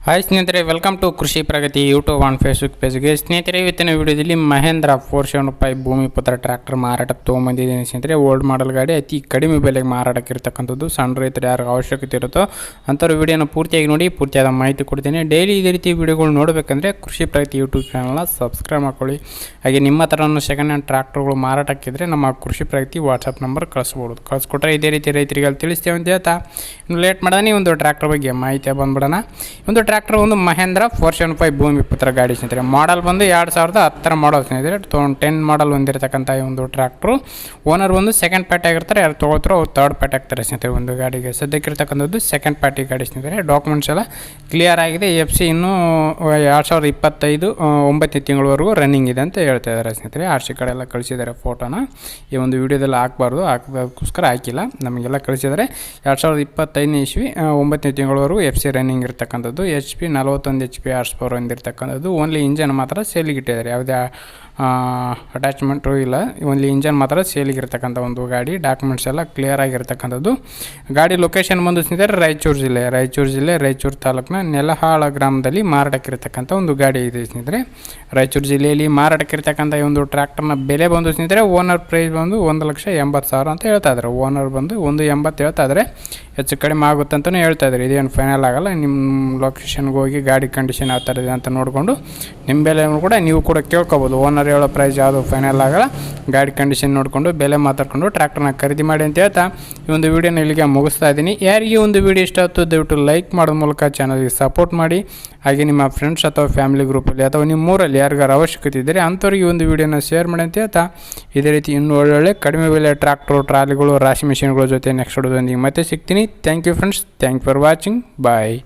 Hi ಸ್ನೇಹಿತರೆ, welcome to ಕೃಷಿ ಪ್ರಗತಿ YouTube on Facebook ಪೇಜ್ಗೆ. ಸ್ನೇಹಿತರೆ, ಇವತ್ತಿನ ವಿಡಿಯೋದಲ್ಲಿ ಮಹೇಂದ್ರ 475 ಭೂಮಿಪುತ್ರ ಟ್ರ್ಯಾಕ್ಟರ್ ಮಾರಾಟಕ್ಕೆ ತೊಗೊಂಬಂದಿದ್ದೀನಿ. ಸ್ನೇಹಿತರೆ, ಓಲ್ಡ್ ಮಾಡಲ್ ಗಾಡಿ ಅತಿ ಕಡಿಮೆ ಬೆಲೆಗೆ ಮಾರಾಟಕ್ಕೆ ಇರತಕ್ಕಂಥದ್ದು. ಸಣ್ಣ ರೈತರು ಯಾರು ಅವಶ್ಯಕತೆ ಇರುತ್ತೋ ಅಂಥವ್ರು ವಿಡಿಯೋನ ಪೂರ್ತಿಯಾಗಿ ನೋಡಿ, ಪೂರ್ತಿಯಾದ ಮಾಹಿತಿ ಕೊಡ್ತೀನಿ. ಡೈಲಿ ಇದೇ ರೀತಿ ವಿಡಿಯೋಗಳು ನೋಡಬೇಕಂದ್ರೆ ಕೃಷಿ ಪ್ರಗತಿ ಯೂಟ್ಯೂಬ್ ಚಾನಲ್ನ ಸಬ್ಸ್ಕ್ರೈಬ್ ಮಾಡ್ಕೊಳ್ಳಿ. ಹಾಗೆ ನಿಮ್ಮ ಥರನೂ ಸೆಕೆಂಡ್ ಹ್ಯಾಂಡ್ ಟ್ರ್ಯಾಕ್ಟರ್ಗಳು ಮಾರಾಟಕ್ಕಿದ್ರೆ ನಮ್ಮ ಕೃಷಿ ಪ್ರಗತಿ ವಾಟ್ಸಪ್ ನಂಬರ್ ಕಳಿಸ್ಕೊಟ್ರೆ ಇದೇ ರೀತಿ ರೈತರಿಗೆ ಅಲ್ಲಿ ತಿಳಿಸ್ತೇವೆ ಅಂತ ಹೇಳ್ತಾ ಇನ್ನು ಲೇಟ್ ಮಾಡಿದ್ರೆ ಒಂದು ಟ್ರ್ಯಾಕ್ಟರ್ ಬಗ್ಗೆ ಮಾಹಿತಿ ಬಂದ್ಬಿಡೋಣ. ಒಂದು ಟ್ರ್ಯಾಕ್ಟರ್ ಒಂದು ಮಹೇಂದ್ರ 475 ಭೂಮಿಪುತ್ರ ಗಾಡಿ ಸ್ನೇಹಿತರೆ. ಮಾಡಲ್ ಬಂದು 2010 ಮಾಡಲ್ ಸ್ನೇಹಿತರೆ. 10 ಮಾಡಲ್ ಹೊಂದಿರತಕ್ಕಂಥ ಈ ಒಂದು ಟ್ರ್ಯಾಕ್ಟ್ರು. ಓನರ್ ಒಂದು ಸೆಕೆಂಡ್ ಪಾರ್ಟಿ ಆಗಿರ್ತಾರೆ, ಯಾರು ತೊಗೊಳ್ತಾರೋ ಅವ್ರು ಥರ್ಡ್ ಪಾರ್ಟಿ ಆಗ್ತಾರೆ ಸ್ನೇಹಿತರೆ. ಒಂದು ಗಾಡಿಗೆ ಸದ್ಯಕ್ಕಿರ್ತಕ್ಕಂಥದ್ದು ಸೆಕೆಂಡ್ ಪಾರ್ಟಿ ಗಾಡಿ ಸ್ನೇಹಿತರೆ. ಡಾಕ್ಯುಮೆಂಟ್ಸ್ ಎಲ್ಲ ಕ್ಲಿಯರ್ ಆಗಿದೆ. FC ಇನ್ನೂ 2025 9ನೇ ತಿಂಗಳವರೆಗೂ ರನ್ನಿಂಗ್ ಇದೆ ಅಂತ ಹೇಳ್ತಾ ಇದ್ದಾರೆ ಸ್ನೇಹಿತರೆ. RC ಕಾರ್ಡ್ ಎಲ್ಲ ಕಳಿಸಿದ್ದಾರೆ. ಫೋಟೋನ ಈ ಒಂದು ವಿಡಿಯೋದಲ್ಲಿ ಹಾಕೋಕ್ಕೋಸ್ಕರ ಹಾಕಿಲ್ಲ, ನಮಗೆಲ್ಲ ಕಳಿಸಿದ್ದಾರೆ. 2025ನೇ ಇಸ್ವಿ 9ನೇ ತಿಂಗಳವರೆಗೂ FC ರನ್ನಿಂಗ್ ಇರ್ತಕ್ಕಂಥದ್ದು. HP 41 HP ಹಾರ್ಸ್ ಪವರ್ ಹೊಂದಿರತಕ್ಕಂಥದ್ದು. ಓನ್ಲಿ ಇಂಜನ್ ಮಾತ್ರ ಸೇಲಿಗೆ ಇಟ್ಟಿದ್ದಾರೆ, ಯಾವುದೇ ಅಟ್ಯಾಚ್ಮೆಂಟು ಇಲ್ಲ. ಓನ್ಲಿ ಇಂಜನ್ ಮಾತ್ರ ಸೇಲಿಗಿರ್ತಕ್ಕಂಥ ಒಂದು ಗಾಡಿ. ಡಾಕ್ಯುಮೆಂಟ್ಸ್ ಎಲ್ಲ ಕ್ಲಿಯರ್ ಆಗಿರ್ತಕ್ಕಂಥದ್ದು. ಗಾಡಿ ಲೊಕೇಶನ್ ಬಂದು ಸ್ನೇಹಿತರೆ ರಾಯಚೂರು ಜಿಲ್ಲೆ ರಾಯಚೂರು ತಾಲೂಕಿನ ನೆಲಹಾಳ ಗ್ರಾಮದಲ್ಲಿ ಮಾರಾಟಕ್ಕಿರ್ತಕ್ಕಂಥ ಒಂದು ಗಾಡಿ ಇದೆ ಸ್ನೇಹಿತರೆ. ರಾಯಚೂರು ಜಿಲ್ಲೆಯಲ್ಲಿ ಮಾರಾಟಕ್ಕಿರ್ತಕ್ಕಂಥ ಈ ಒಂದು ಟ್ರ್ಯಾಕ್ಟರ್ನ ಬೆಲೆ ಬಂದು ಸ್ನೇಹಿತರೆ, ಓನರ್ ಪ್ರೈಸ್ ಬಂದು 1,80,000 ಅಂತ ಹೇಳ್ತಾ ಇದ್ದಾರೆ. ಓನರ್ ಬಂದು 1,80,000 ಹೇಳ್ತಾ ಇದ್ದಾರೆ. ಹೆಚ್ಚು ಕಡಿಮೆ ಆಗುತ್ತೆ ಅಂತಲೇ ಹೇಳ್ತಾ ಇದ್ದಾರೆ. ಇದೇನು ಫೈನಲ್ ಆಗೋಲ್ಲ. ನಿಮ್ಮ ಲೊಕೇಶನ್ಗೆ ಹೋಗಿ ಗಾಡಿ ಕಂಡೀಷನ್ ಯಾವ ಥರ ಇದೆ ಅಂತ ನೋಡಿಕೊಂಡು ನಿಮ್ಮ ಬೆಲೆ ಕೂಡ ನೀವು ಕೂಡ ಕೇಳ್ಕೊಬೋದು. ಓನರ್ ಹೇಳೋ ಪ್ರೈಸ್ ಯಾವುದು ಫೈನಲ್ ಆಗೋಲ್ಲ. ಗಾಡಿ ಕಂಡೀಷನ್ ನೋಡಿಕೊಂಡು ಬೆಲೆ ಮಾತಾಡ್ಕೊಂಡು ಟ್ರ್ಯಾಕ್ಟರ್ನ ಖರೀದಿ ಮಾಡಿ ಅಂತ ಹೇಳ್ತಾ ಈ ಒಂದು ವಿಡಿಯೋನ ಇಲ್ಲಿಗೆ ಮುಗಿಸ್ತಾ ಇದ್ದೀನಿ. ಯಾರಿಗೆ ಒಂದು ವಿಡಿಯೋ ಇಷ್ಟ ಆಯಿತು ದಯವಿಟ್ಟು ಲೈಕ್ ಮಾಡೋ ಮೂಲಕ ಚಾನಲ್ಗೆ ಸಪೋರ್ಟ್ ಮಾಡಿ. ಹಾಗೆ ನಿಮ್ಮ ಫ್ರೆಂಡ್ಸ್ ಅಥವಾ ಫ್ಯಾಮಿಲಿ ಗ್ರೂಪಲ್ಲಿ ಅಥವಾ ನಿಮ್ಮೂರಲ್ಲಿ ಯಾರಿಗಾರು ಅವಶ್ಯಕತೆ ಇದ್ದರೆ ಅಂಥವ್ರಿಗೆ ಒಂದು ವಿಡಿಯೋನ ಶೇರ್ ಮಾಡಿ ಅಂತ ಹೇಳ್ತಾ ಇದೇ ರೀತಿ ಇನ್ನೂ ಒಳ್ಳೊಳ್ಳೆ ಕಡಿಮೆ ಬೆಲೆ ಟ್ರ್ಯಾಕ್ಟರ್, ಟ್ರಾಲಿಗಳು, ರಾಶಿ ಮಿಷಿನ್ಗಳ ಜೊತೆ ನೆಕ್ಸ್ಟ್ ವಿಡಿಯೋದೊಂದಿಗೆ ಮತ್ತೆ ಸಿಗ್ತೀನಿ. Thank you friends. Thank for watching. Bye.